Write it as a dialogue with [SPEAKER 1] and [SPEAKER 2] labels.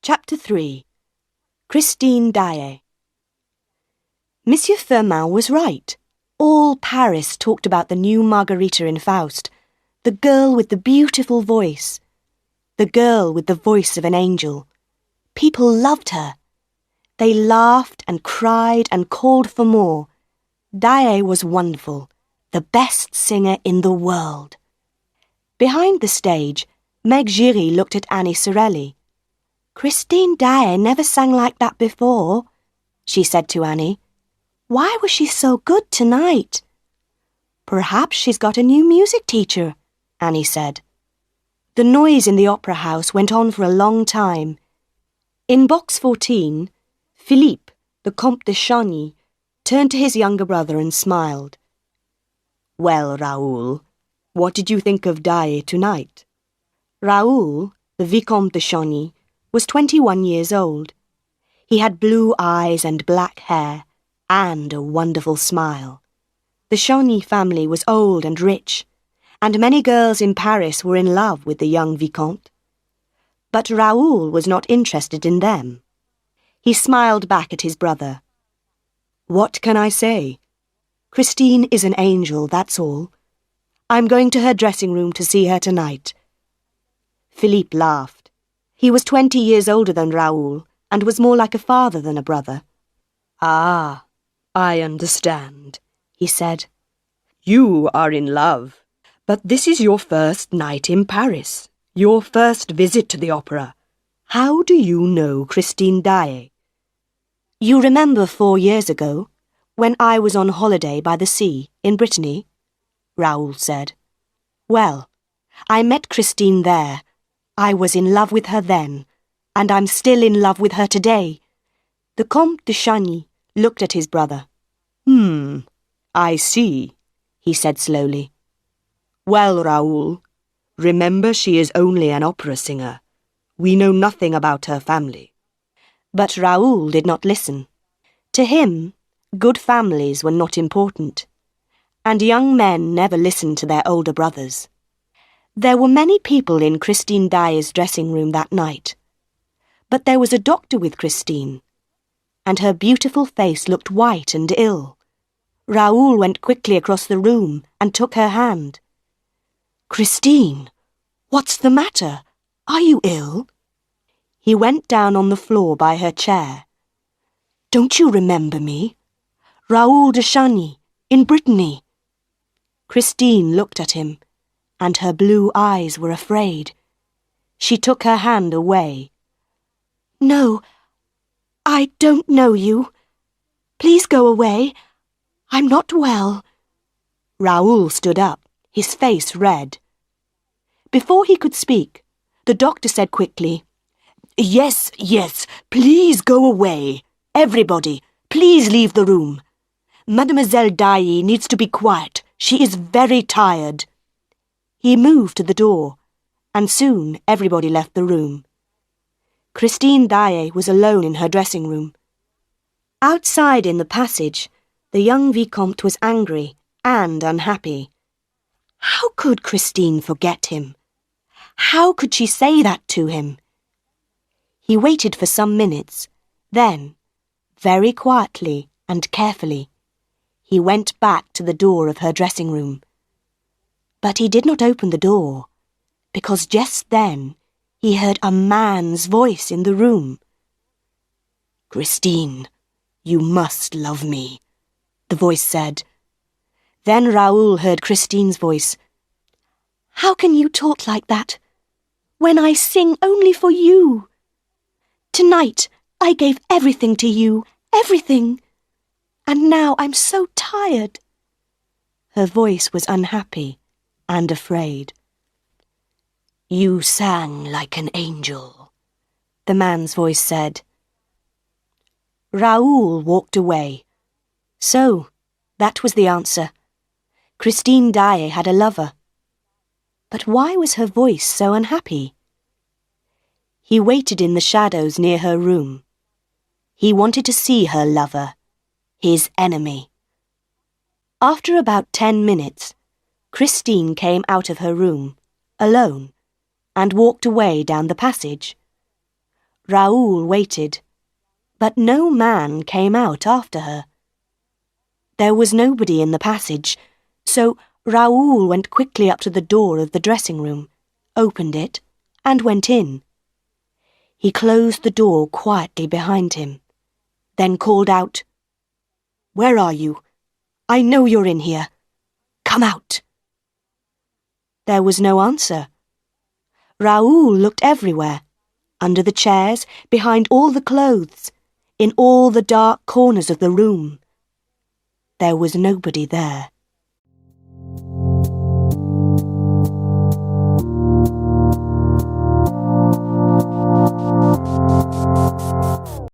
[SPEAKER 1] Chapter 3. Christine Daae. Monsieur Firmin was right. All Paris talked about the new Margarita in Faust, the girl with the beautiful voice, the girl with the voice of an angel. People loved her. They laughed and cried and called for more. Daae was wonderful, the best singer in the world. Behind the stage, Meg Giry looked at Annie Sorelli. Christine Daae never sang like that before, she said to Annie. Why was she so good tonight? Perhaps she's got a new music teacher, Annie said. The noise in the opera house went on for a long time. In box 14, Philippe, the Comte de Chagny, turned to his younger brother and smiled. Well, Raoul, what did you think of Daae tonight? Raoul, the Vicomte de Chagny, was 21 years old. He had blue eyes and black hair, and a wonderful smile. The Chagny family was old and rich, and many girls in Paris were in love with the young Vicomte. But Raoul was not interested in them. He smiled back at his brother. What can I say? Christine is an angel, that's all. I'm going to her dressing room to see her tonight. Philippe laughed. He was 20 years older than Raoul, and was more like a father than a brother. Ah, I understand, he said. You are in love, but this is your first night in Paris, your first visit to the opera. How do you know Christine Daae? You remember 4 years ago, when I was on holiday by the sea in Brittany? Raoul said. Well, I met Christine there. I was in love with her then, and I'm still in love with her today. The Comte de Chagny looked at his brother. I see, he said slowly. Well, Raoul, remember she is only an opera singer. We know nothing about her family. But Raoul did not listen. To him, good families were not important, and young men never listened to their older brothers. There were many people in Christine Daae's dressing room that night, but there was a doctor with Christine, and her beautiful face looked white and ill. Raoul went quickly across the room and took her hand. Christine, what's the matter? Are you ill? He went down on the floor by her chair. Don't you remember me? Raoul de Chagny, in Brittany. Christine looked at him, and her blue eyes were afraid. She took her hand away. No, I don't know you. Please go away. I'm not well. Raoul stood up, his face red. Before he could speak, the doctor said quickly, Yes, please go away. Everybody, please leave the room. Mademoiselle Daae needs to be quiet. She is very tired. He moved to the door, and soon everybody left the room. Christine Daae was alone in her dressing room. Outside in the passage, the young Vicomte was angry and unhappy. How could Christine forget him? How could she say that to him? He waited for some minutes, then, very quietly and carefully, he went back to the door of her dressing room. But he did not open the door, because just then he heard a man's voice in the room. Christine, you must love me, the voice said. Then Raoul heard Christine's voice. How can you talk like that, when I sing only for you? Tonight I gave everything to you, everything, and now I'm so tired. Her voice was unhappy and afraid. You sang like an angel, the man's voice said. Raoul walked away. So, that was the answer. Christine Daae had a lover. But why was her voice so unhappy? He waited in the shadows near her room. He wanted to see her lover, his enemy. After about 10 minutes, Christine came out of her room, alone, and walked away down the passage. Raoul waited, but no man came out after her. There was nobody in the passage, so Raoul went quickly up to the door of the dressing room, opened it, and went in. He closed the door quietly behind him, then called out, "Where are you? I know you're in here. Come out." There was no answer. Raoul looked everywhere, under the chairs, behind all the clothes, in all the dark corners of the room. There was nobody there.